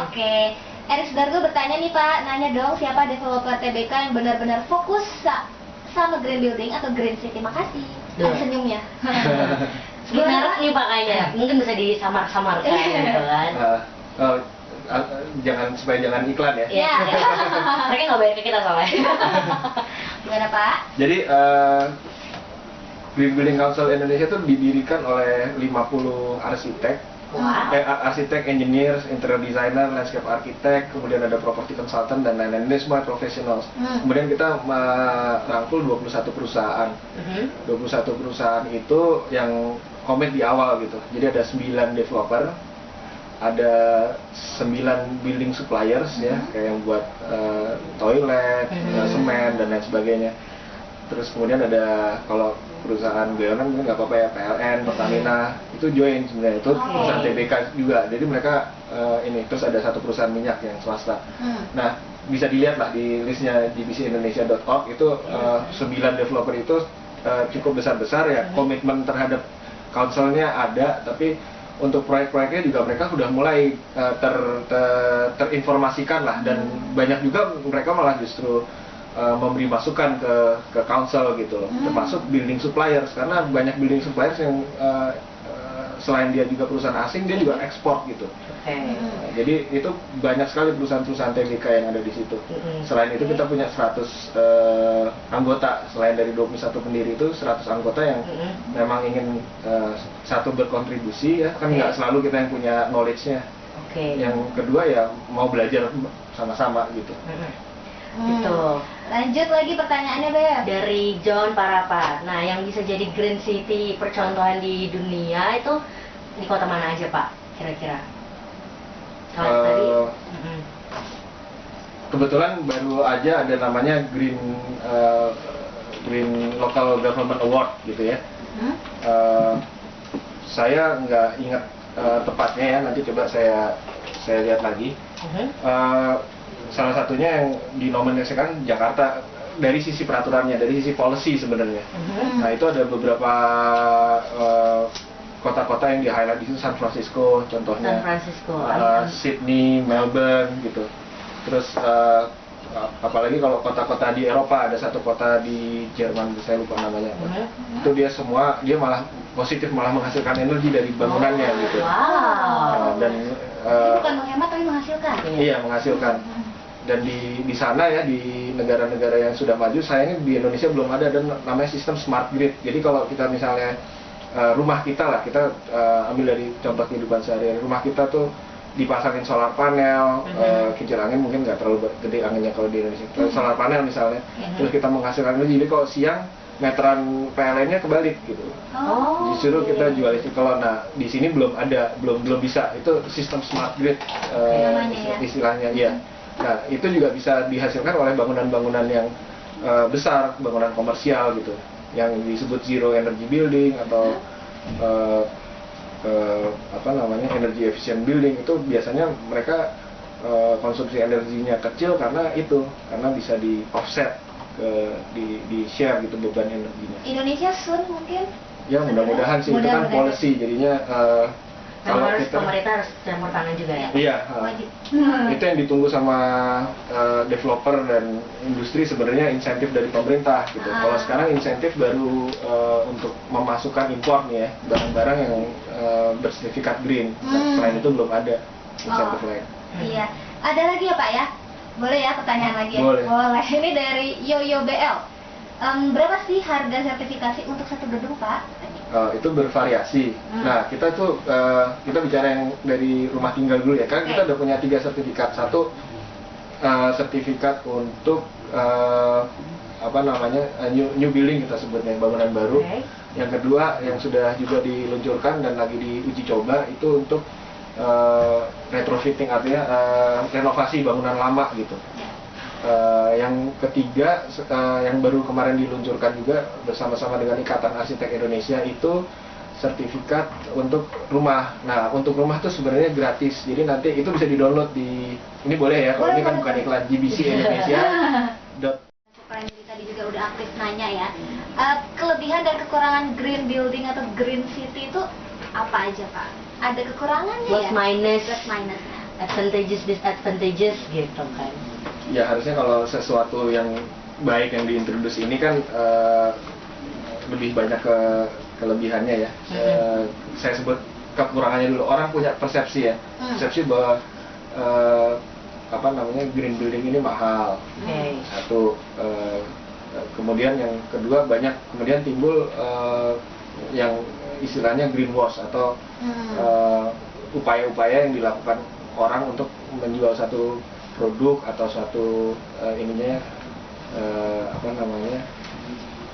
Oke. Erik Sudargo bertanya nih Pak, nanya dong siapa developer TBK yang benar-benar fokus sama green building atau green city. Makasih. Ada senyumnya. Menarik nih Pak kayaknya. Mungkin bisa disamar-samarkan gitu kan. Jangan iklan ya. Iya. Mereka nggak bayar ke kita soalnya. Gimana Pak? Jadi Green Building Council Indonesia itu didirikan oleh 50 arsitek. Wah. Arsitek, engineer, interior designer, landscape architect, kemudian ada property consultant dan lain-lain. Ini semua professionals. Kemudian kita merangkul 21 perusahaan. 21 perusahaan itu yang komit di awal gitu. Jadi ada 9 developer, ada 9 building suppliers ya, kayak yang buat toilet, semen dan lain sebagainya. Terus kemudian ada kalau perusahaan BUMN mungkin nggak apa-apa ya, PLN, Pertamina itu join sebenarnya, itu perusahaan TBK juga. Jadi mereka ini, terus ada satu perusahaan minyak yang swasta. Nah bisa dilihat lah di listnya gbcindonesia.org itu 9 developer itu cukup besar-besar ya, komitmen terhadap councilnya ada, tapi untuk proyek-proyeknya juga mereka sudah mulai terinformasikan lah, dan banyak juga mereka malah justru memberi masukan ke council gitu loh, termasuk building suppliers, karena banyak building suppliers yang selain dia juga perusahaan asing, dia juga ekspor gitu. Jadi itu banyak sekali perusahaan-perusahaan TBK yang ada di situ. Selain itu kita punya 100 anggota, selain dari 21 pendiri itu 100 anggota yang memang ingin satu berkontribusi ya, kan nggak selalu kita yang punya knowledge-nya. Yang kedua ya mau belajar sama-sama gitu. Gitu. Lanjut lagi pertanyaannya Beb. Dari John Parapa. Nah, yang bisa jadi green city percontohan di dunia itu di kota mana aja Pak? Kira-kira? Kebetulan baru aja ada namanya Green Local Government Award gitu ya. Saya nggak ingat tepatnya ya, nanti coba saya lihat lagi. Salah satunya yang dinominasikan Jakarta dari sisi peraturannya, dari sisi policy sebenarnya. Nah itu ada beberapa kota-kota yang di-highlight di situ, San Francisco contohnya, Sydney, Melbourne gitu. Terus apalagi kalau kota-kota di Eropa, ada satu kota di Jerman, saya lupa namanya apa. Itu dia malah positif, malah menghasilkan energi dari bangunannya gitu. Dan bukan menghemat tapi menghasilkan. Iya, menghasilkan. Dan di sana ya, di negara-negara yang sudah maju, sayangnya di Indonesia belum ada, dan namanya sistem smart grid. Jadi kalau kita misalnya rumah kita lah, kita ambil dari contoh kehidupan sehari-hari, rumah kita tuh dipasangin solar panel, kincir angin mungkin nggak terlalu gede anginnya kalau di Indonesia, solar panel misalnya, terus kita menghasilkan energi. Jadi kalau siang meteran PLN-nya kebalik gitu. Justru kita jual listrik. Kalau di sini belum ada, belum bisa. Itu sistem smart grid istilahnya ya. Nah itu juga bisa dihasilkan oleh bangunan-bangunan yang besar, bangunan komersial gitu, yang disebut zero energy building atau energy efficient building. Itu biasanya mereka konsumsi energinya kecil karena bisa di offset, di share gitu beban energinya. Indonesia soon mungkin? Ya mudah-mudahan sih, itu kan policy jadinya. Kalau pemerintah harus campur tangan juga ya? Iya, itu yang ditunggu sama developer dan industri sebenarnya, insentif dari pemerintah gitu. Kalau sekarang insentif baru untuk memasukkan impor nih ya, barang-barang yang bersertifikat green. Selain itu belum ada insentif lain. Iya, ada lagi ya Pak ya? Boleh ya pertanyaan lagi? Boleh. Ini dari Yoyo BL. Berapa sih harga sertifikasi untuk satu gedung Pak? Itu bervariasi. Nah kita tuh kita bicara yang dari rumah tinggal dulu ya, kan kita udah punya 3 sertifikat. Satu sertifikat untuk new building kita sebutnya, bangunan baru. Yang kedua yang sudah juga diluncurkan dan lagi diuji coba itu untuk retrofitting, artinya renovasi bangunan lama gitu. Yang ketiga yang baru kemarin diluncurkan juga bersama-sama dengan Ikatan Arsitek Indonesia itu sertifikat untuk rumah. Nah untuk rumah itu sebenarnya gratis, jadi nanti itu bisa di-download di, ini boleh ya, kalau ini kan bukan iklan, GBC Indonesia. Tadi juga udah aktif nanya ya, kelebihan dan kekurangan green building atau green city itu apa aja Pak? Ada kekurangannya Plus ya? minus. Plus minusnya. advantages disadvantages gitu kan. Ya harusnya kalau sesuatu yang baik yang diintroduce ini kan lebih banyak ke kelebihannya ya. Saya sebut kekurangannya dulu. Orang punya persepsi ya, persepsi bahwa green building ini mahal. Satu, kemudian yang kedua kemudian timbul yang istilahnya greenwash atau upaya-upaya yang dilakukan orang untuk menjual satu produk atau suatu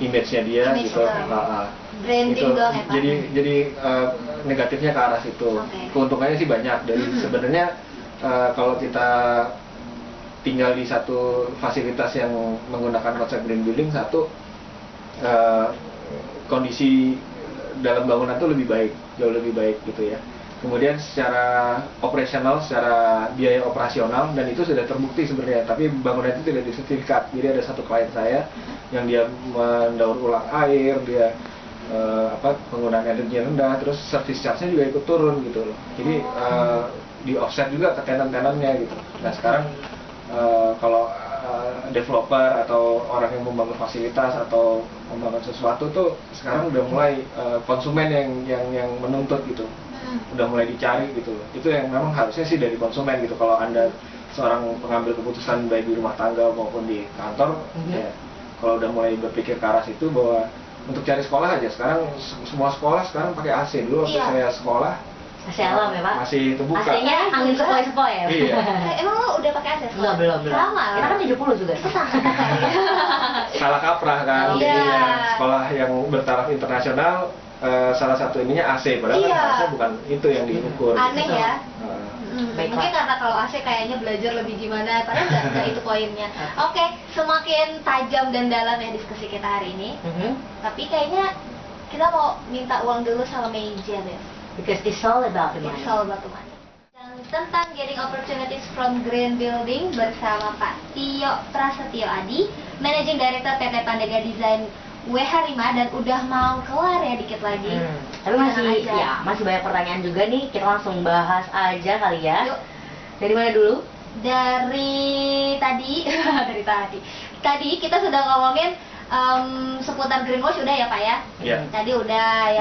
image-nya dia gitu. Branding gitu. dong ya Pak. Jadi negatifnya ke arah situ. Keuntungannya sih banyak. Dari sebenarnya kalau kita tinggal di satu fasilitas yang menggunakan konsep green building, satu kondisi dalam bangunan itu lebih baik, jauh lebih baik gitu ya. Kemudian secara operasional, secara biaya operasional, dan itu sudah terbukti sebenarnya, tapi bangunan itu tidak disertifikat. Jadi ada satu klien saya yang dia mendaur ulang air, dia penggunaan energi rendah, terus service charge-nya juga ikut turun gitu loh. Jadi di offset juga ke tenan-tenannya gitu. Nah sekarang kalau developer atau orang yang membangun fasilitas atau membangun sesuatu tuh sekarang udah mulai konsumen yang menuntut gitu, udah mulai dicari gitu loh. Itu yang memang harusnya sih dari konsumen gitu. Kalau Anda seorang pengambil keputusan baik di rumah tangga maupun di kantor, ya kalau udah mulai berpikir ke arah situ, bahwa untuk cari sekolah aja sekarang semua sekolah sekarang pakai AC. Dulu waktu saya sekolah AC alam ya Pak? masih terbuka. AC-nya angin sepoi-sepoi ya? Iya. Emang lo udah pakai AC? Belum. Sama. Kita kan 70 juga. Salah kaprah kan. Iya. Jadi sekolah yang bertaraf internasional salah satu ininya AC, padahal kan AC bukan itu yang diukur. Aneh gitu. ya. Mungkin karena kalau AC kayaknya belajar lebih gimana, padahal nggak itu poinnya. Oke, semakin tajam dan dalam ya diskusi kita hari ini. Tapi kayaknya kita mau minta uang dulu sama meja deh. Because it's all about the money. It's all about the money. Dan tentang getting opportunities from green building bersama Pak Tio Prasetyo Adi, Managing Director PT Pandega Design WH5, dan udah mau kelar ya dikit lagi. Tapi masih banyak pertanyaan juga nih. Kita langsung bahas aja kali ya. Yuk. Dari mana dulu? Dari tadi, Tadi kita sudah ngomongin seputar greenwash udah ya Pak ya. Iya. Tadi udah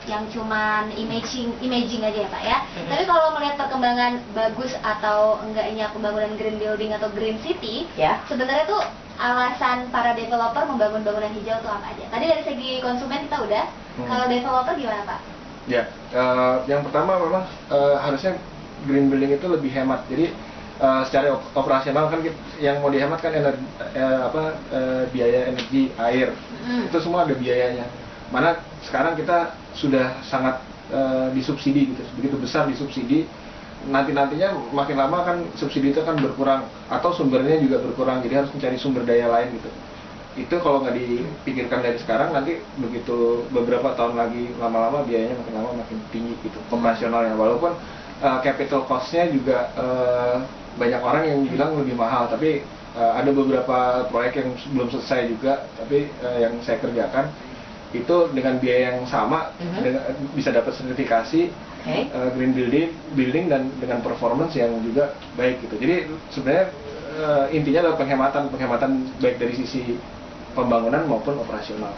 yang cuman imaging aja ya Pak ya. Tapi kalau melihat perkembangan bagus atau enggaknya pembangunan green building atau green city, sebenarnya tuh alasan para developer membangun bangunan hijau itu apa aja? Tadi dari segi konsumen kita udah. Kalau developer gimana Pak? Ya, yang pertama memang harusnya green building itu lebih hemat. Jadi secara operasional kan yang mau dihemat kan biaya energi, air, itu semua ada biayanya. Mana sekarang kita sudah sangat disubsidi gitu, begitu besar disubsidi. Nantinya makin lama kan subsidi itu akan berkurang atau sumbernya juga berkurang, jadi harus mencari sumber daya lain gitu. Itu kalau nggak dipikirkan dari sekarang, nanti begitu beberapa tahun lagi lama-lama biayanya makin lama makin tinggi gitu operasionalnya. Walaupun capital cost-nya juga banyak orang yang bilang lebih mahal, tapi ada beberapa proyek yang belum selesai juga, tapi yang saya kerjakan itu dengan biaya yang sama, bisa dapat sertifikasi green building dan dengan performance yang juga baik gitu. Jadi sebenarnya intinya adalah penghematan baik dari sisi pembangunan maupun operasional.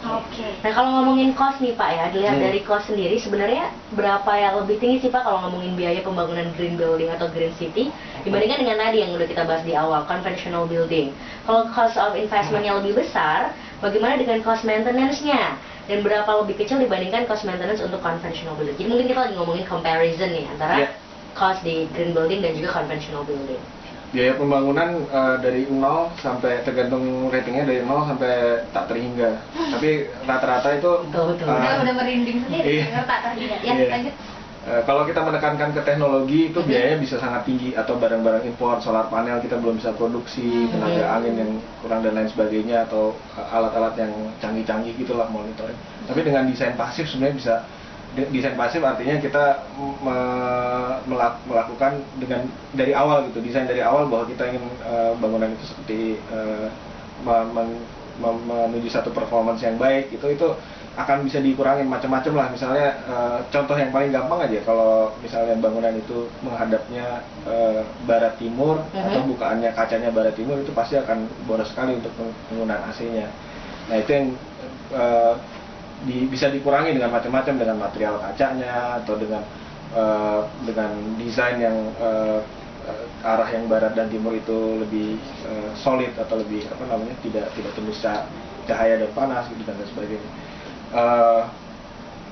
Nah kalau ngomongin cost nih Pak ya, dilihat dari cost sendiri sebenarnya berapa yang lebih tinggi sih Pak kalau ngomongin biaya pembangunan green building atau green city dibandingkan dengan tadi yang udah kita bahas di awal, conventional building. Kalau cost of investment-nya lebih besar, bagaimana dengan cost maintenance-nya? Dan berapa lebih kecil dibandingkan cost maintenance untuk conventional building? Jadi mungkin kita lagi ngomongin comparison nih antara cost di green building dan juga conventional building. Biaya pembangunan dari 0 sampai, tergantung ratingnya, dari 0 sampai tak terhingga. Tapi rata-rata itu udah merinding sendiri dengar tak terhingga. Ya, lanjut. Kalau kita menekankan ke teknologi itu biayanya bisa sangat tinggi, atau barang-barang impor, solar panel kita belum bisa produksi, tenaga angin yang kurang dan lain sebagainya, atau alat-alat yang canggih-canggih gitulah, monitoring. Tapi dengan desain pasif sebenarnya bisa. Desain pasif artinya kita melakukan dengan dari awal gitu, desain dari awal bahwa kita ingin bangunan itu seperti menuju satu performance yang baik, itu akan bisa dikurangin macam-macam lah. Misalnya contoh yang paling gampang aja, kalau misalnya bangunan itu menghadapnya barat timur atau bukaannya kacanya barat timur, itu pasti akan boros sekali untuk penggunaan AC-nya. Nah itu yang bisa dikurangi dengan macam-macam, dengan material kacanya atau dengan desain yang arah yang barat dan timur itu lebih solid atau lebih tidak tembus cahaya dan panas gitu dan sebagainya.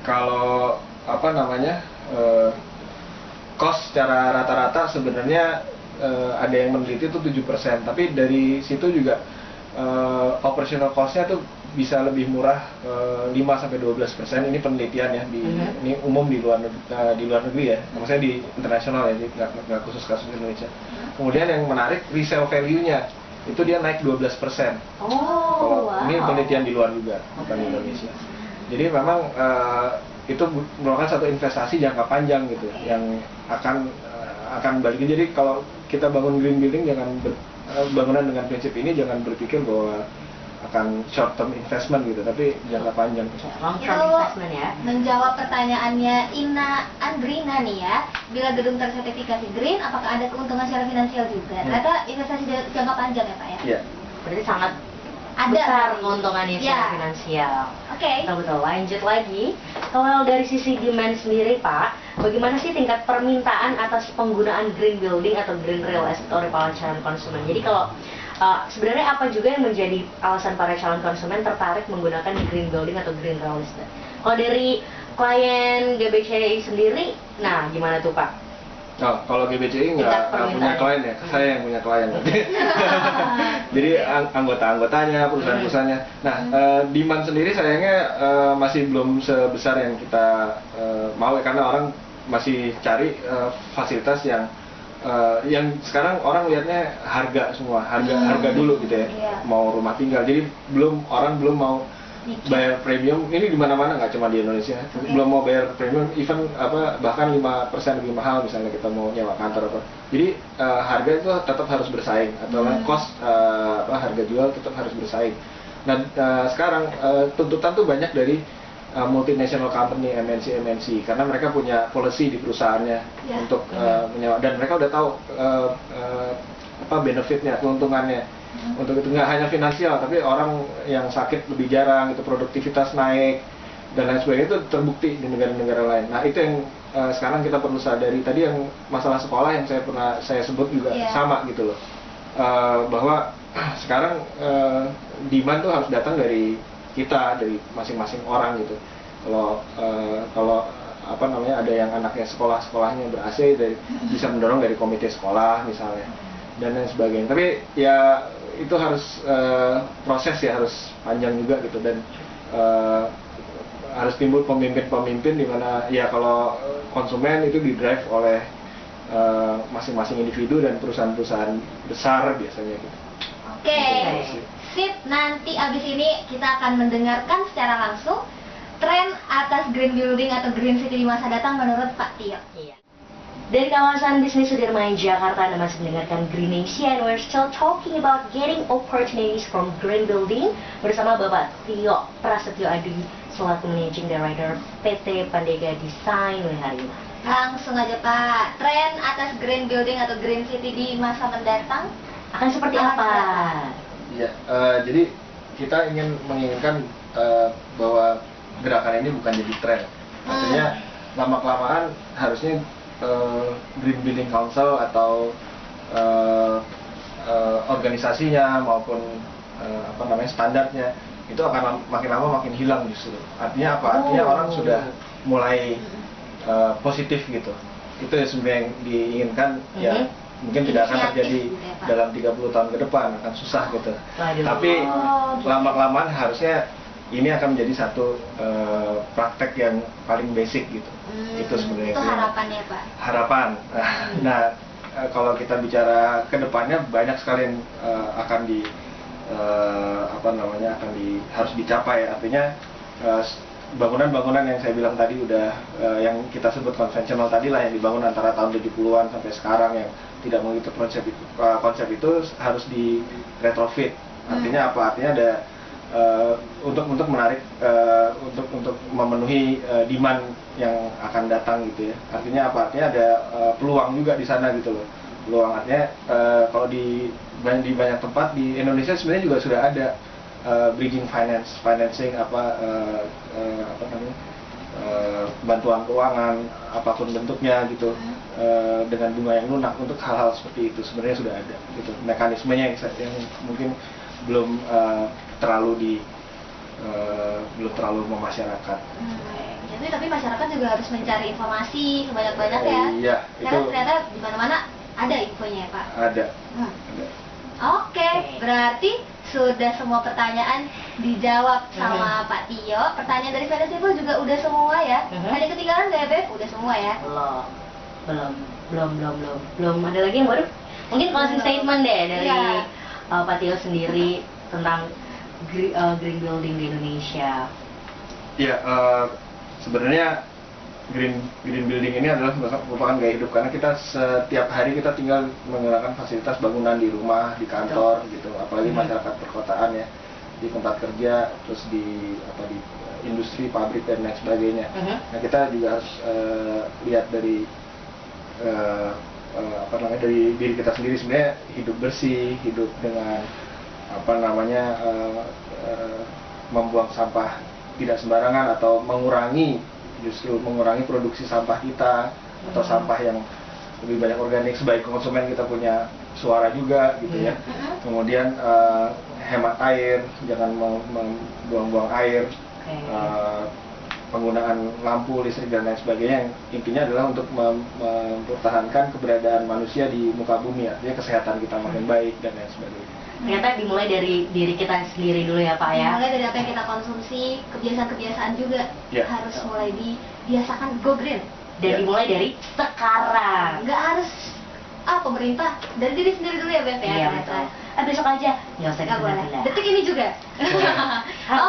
Kalau cost secara rata-rata sebenarnya ada yang meneliti itu 7%, tapi dari situ juga operational cost-nya tuh bisa lebih murah 5-12%. Ini penelitian ya, ini umum di luar negeri ya, maksudnya di internasional ya, jadi nggak khusus kasus Indonesia. Kemudian yang menarik, resale value-nya itu dia naik 12%. Ini penelitian di luar juga, bukan di Indonesia. Jadi memang itu merupakan satu investasi jangka panjang gitu, yang akan balikin. Jadi kalau kita bangun green building, bangunan dengan prinsip ini jangan berpikir bahwa akan short term investment gitu, tapi jangka panjang. Long term investment ya. Menjawab pertanyaannya Ina Andrina nih ya, bila gedung tersertifikasi green, apakah ada keuntungan secara finansial juga? Ternyata investasi jangka panjang ya Pak ya? Iya. Berarti sangat ada besar keuntungannya secara finansial. Oke. Betul. Lanjut lagi, kalau dari sisi demand sendiri Pak, bagaimana sih tingkat permintaan atas penggunaan green building atau green real estate oleh para calon konsumen? Jadi kalau sebenarnya apa juga yang menjadi alasan para calon konsumen tertarik menggunakan green building atau green real estate? Kalau dari klien GBCI sendiri, nah gimana tuh Pak? Oh, kalau GBCI nggak punya klien ya, saya yang punya klien. Jadi anggota-anggotanya, perusahaan-perusahaannya. Nah, demand sendiri sayangnya masih belum sebesar yang kita mau ya, karena orang masih cari fasilitas yang sekarang orang lihatnya harga semua, harga dulu gitu ya, mau rumah tinggal. Jadi orang belum mau bayar premium. Ini di mana-mana, nggak cuma di Indonesia. Belum mau bayar premium, even bahkan 5% lebih mahal misalnya kita mau nyewa kantor apa. Jadi harga itu tetap harus bersaing, atau cost harga jual tetap harus bersaing. Nah sekarang tuntutan tuh banyak dari multinational company, MNC, karena mereka punya policy di perusahaannya untuk menyewa, dan mereka udah tahu benefitnya, keuntungannya. Untuk itu nggak hanya finansial, tapi orang yang sakit lebih jarang, itu produktivitas naik dan lain sebagainya, itu terbukti di negara-negara lain. Nah itu yang sekarang kita perlu sadari. Tadi yang masalah sekolah yang saya sebut juga sama gitu loh, bahwa sekarang demand tuh harus datang dari kita, dari masing-masing orang gitu. Kalau ada yang anaknya sekolahnya ber-AC, bisa mendorong dari komite sekolah misalnya dan lain sebagainya. Tapi ya itu harus proses ya, harus panjang juga gitu, dan harus timbul pemimpin-pemimpin di mana ya kalau konsumen itu di-drive oleh masing-masing individu dan perusahaan-perusahaan besar biasanya gitu. Oke. Sip, nanti abis ini kita akan mendengarkan secara langsung tren atas green building atau green city di masa datang menurut Pak Tio. Iya. Dari kawasan bisnis Sudirman, Jakarta, Anda masih mendengarkan Green Nation. We're still talking about getting opportunities from green building bersama Bapak Tio Prasetyo Adi selaku Managing Director PT Pandega Design Wiharima. Langsung aja Pak, tren atas green building atau green city di masa mendatang akan seperti apa? Ya, jadi kita menginginkan bahwa gerakan ini bukan jadi tren. Artinya lama-kelamaan harusnya Green Building Council atau organisasinya maupun standarnya itu akan makin lama makin hilang justru. Artinya apa? Artinya orang sudah mulai positif gitu. Itu yang sebenarnya yang diinginkan. Ya mungkin tidak akan terjadi dalam 30 tahun ke depan, akan susah gitu. Tapi lama-kelamaan harusnya ini akan menjadi satu praktek yang paling basic gitu. Itu sebenarnya itu harapannya Pak. Harapan. Nah, kalau kita bicara ke depannya banyak sekali yang akan harus dicapai. Artinya bangunan-bangunan yang saya bilang tadi udah yang kita sebut konvensional tadi lah, yang dibangun antara tahun 70-an sampai sekarang yang tidak mengikuti konsep itu harus di retrofit. Artinya apa? Artinya ada untuk menarik untuk memenuhi demand yang akan datang gitu ya. Artinya apa? Artinya ada peluang juga di sana gitu loh. Peluang artinya kalau di banyak tempat di Indonesia sebenarnya juga sudah ada bridging financing apa namanya, bantuan keuangan apapun bentuknya gitu, dengan bunga yang lunak untuk hal-hal seperti itu sebenarnya sudah ada gitu, mekanismenya yang mungkin belum terlalu memasyarakat. Jadi tapi masyarakat juga harus mencari informasi sebanyak-banyak ya. Iya, karena ternyata di mana-mana ada infonya ya Pak. Ada. Oke, berarti sudah semua pertanyaan dijawab sama Pak Tio. Pertanyaan dari Federasibu juga udah semua ya. Ada yang ketinggalan nggak ya Beb? Udah semua ya? Belum. Ada lagi yang baru? Mungkin closing statement deh dari Pak Tio sendiri tentang green building di Indonesia. Ya, sebenarnya green building ini adalah merupakan gaya hidup, karena kita setiap hari kita tinggal menggunakan fasilitas bangunan di rumah, di kantor gitu, apalagi masyarakat perkotaan ya, di tempat kerja, terus di industri, pabrik dan lain sebagainya. Nah, kita juga harus lihat dari dari diri kita sendiri, sebenarnya hidup bersih, hidup dengan membuang sampah tidak sembarangan atau mengurangi produksi sampah kita atau sampah yang lebih banyak organik. Sebagai konsumen kita punya suara juga gitu ya. Kemudian hemat air, jangan membuang-buang air, penggunaan lampu, listrik dan lain sebagainya, yang intinya adalah untuk mempertahankan keberadaan manusia di muka bumi, artinya kesehatan kita makin baik dan lain sebagainya. Ternyata dimulai dari diri kita sendiri dulu ya Pak ya. Dimulai dari apa yang kita konsumsi, kebiasaan-kebiasaan juga harus mulai dibiasakan go green. Dan dimulai dari sekarang. Nggak harus pemerintah, dari diri sendiri dulu ya Beb ya. Iya betul. Besok aja nggak usah ditunda-tunda. Detik ini juga.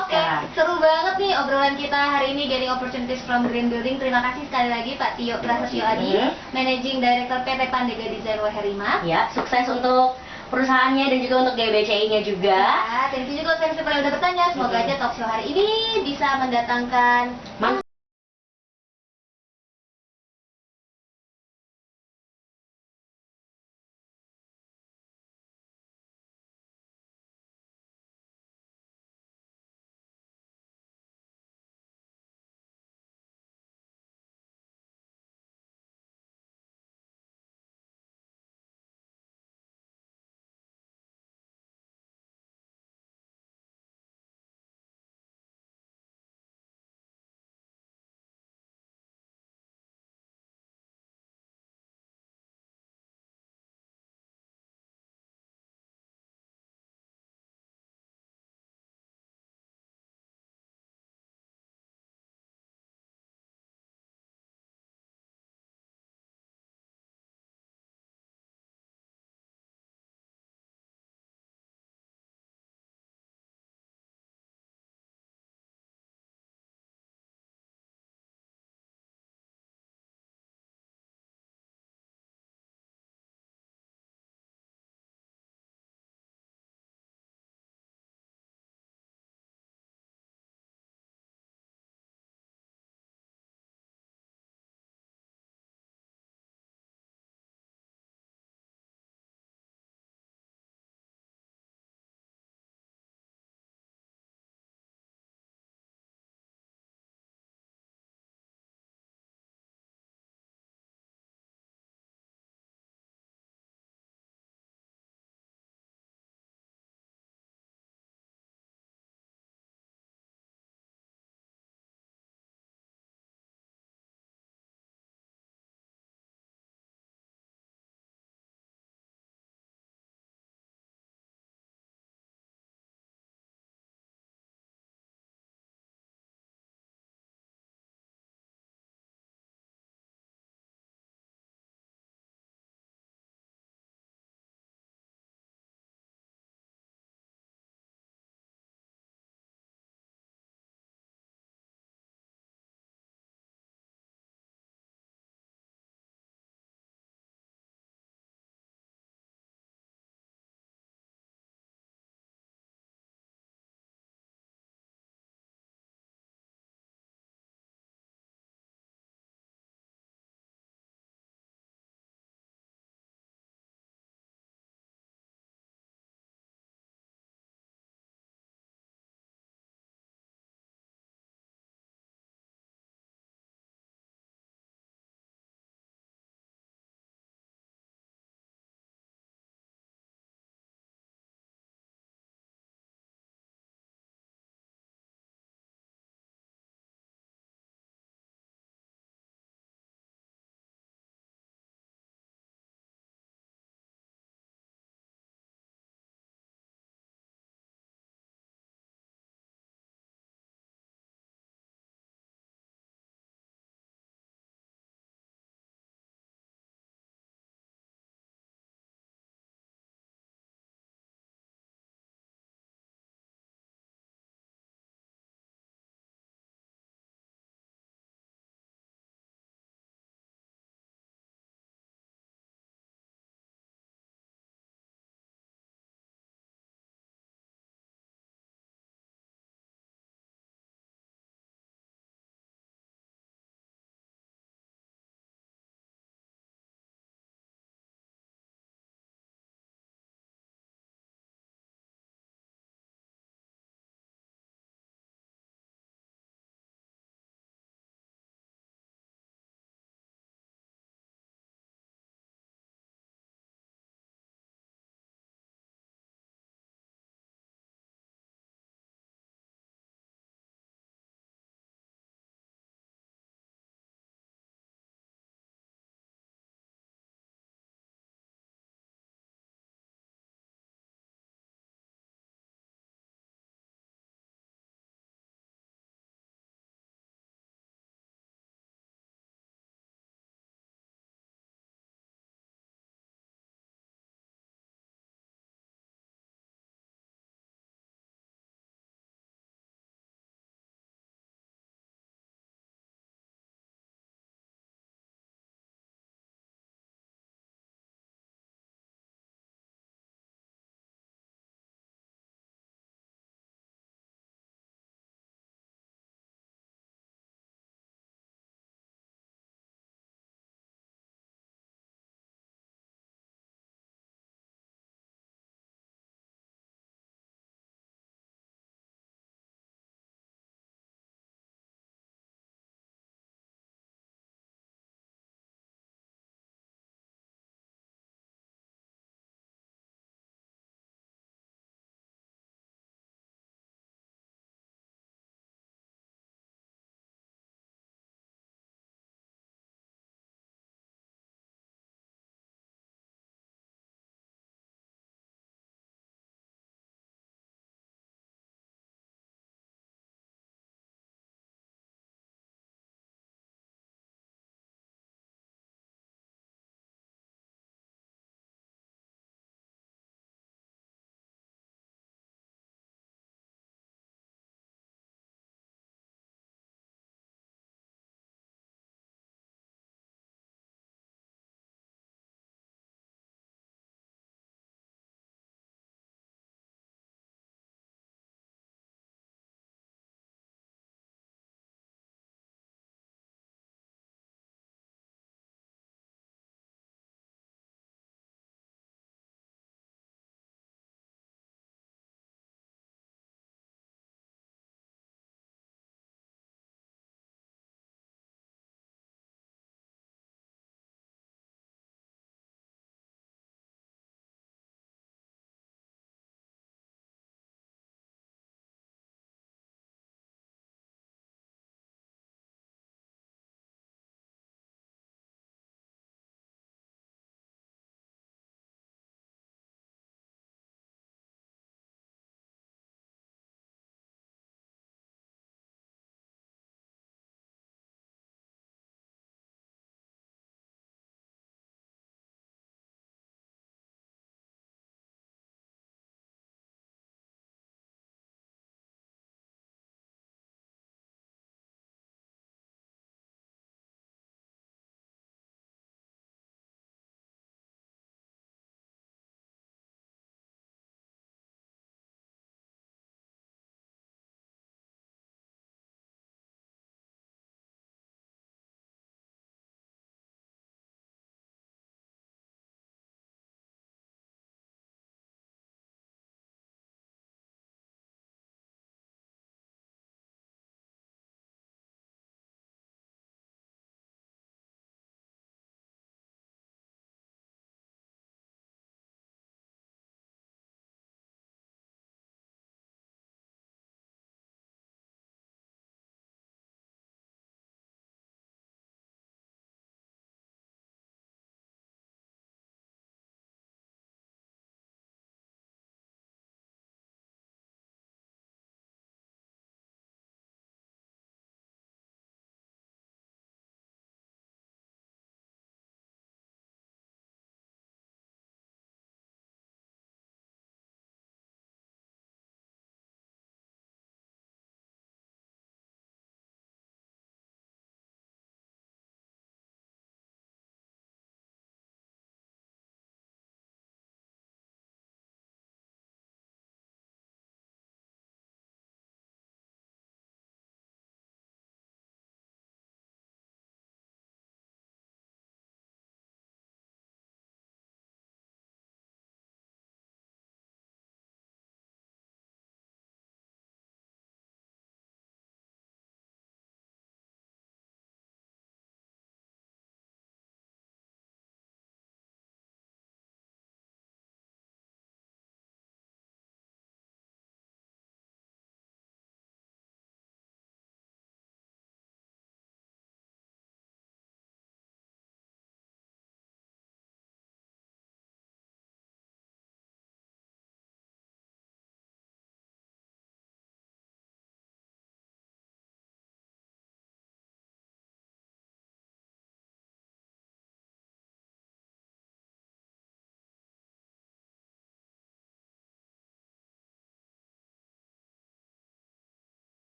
Oke, seru banget nih obrolan kita hari ini, Getting Opportunities from Green Building. Terima kasih sekali lagi Pak Tio Prasetyo Adi, Managing Director PT Pandega Design WH5. Ya, sukses untuk perusahaannya dan juga untuk GBCI-nya juga. Ya, thank you juga untuk yang udah bertanya. Semoga aja talk show hari ini bisa mendatangkan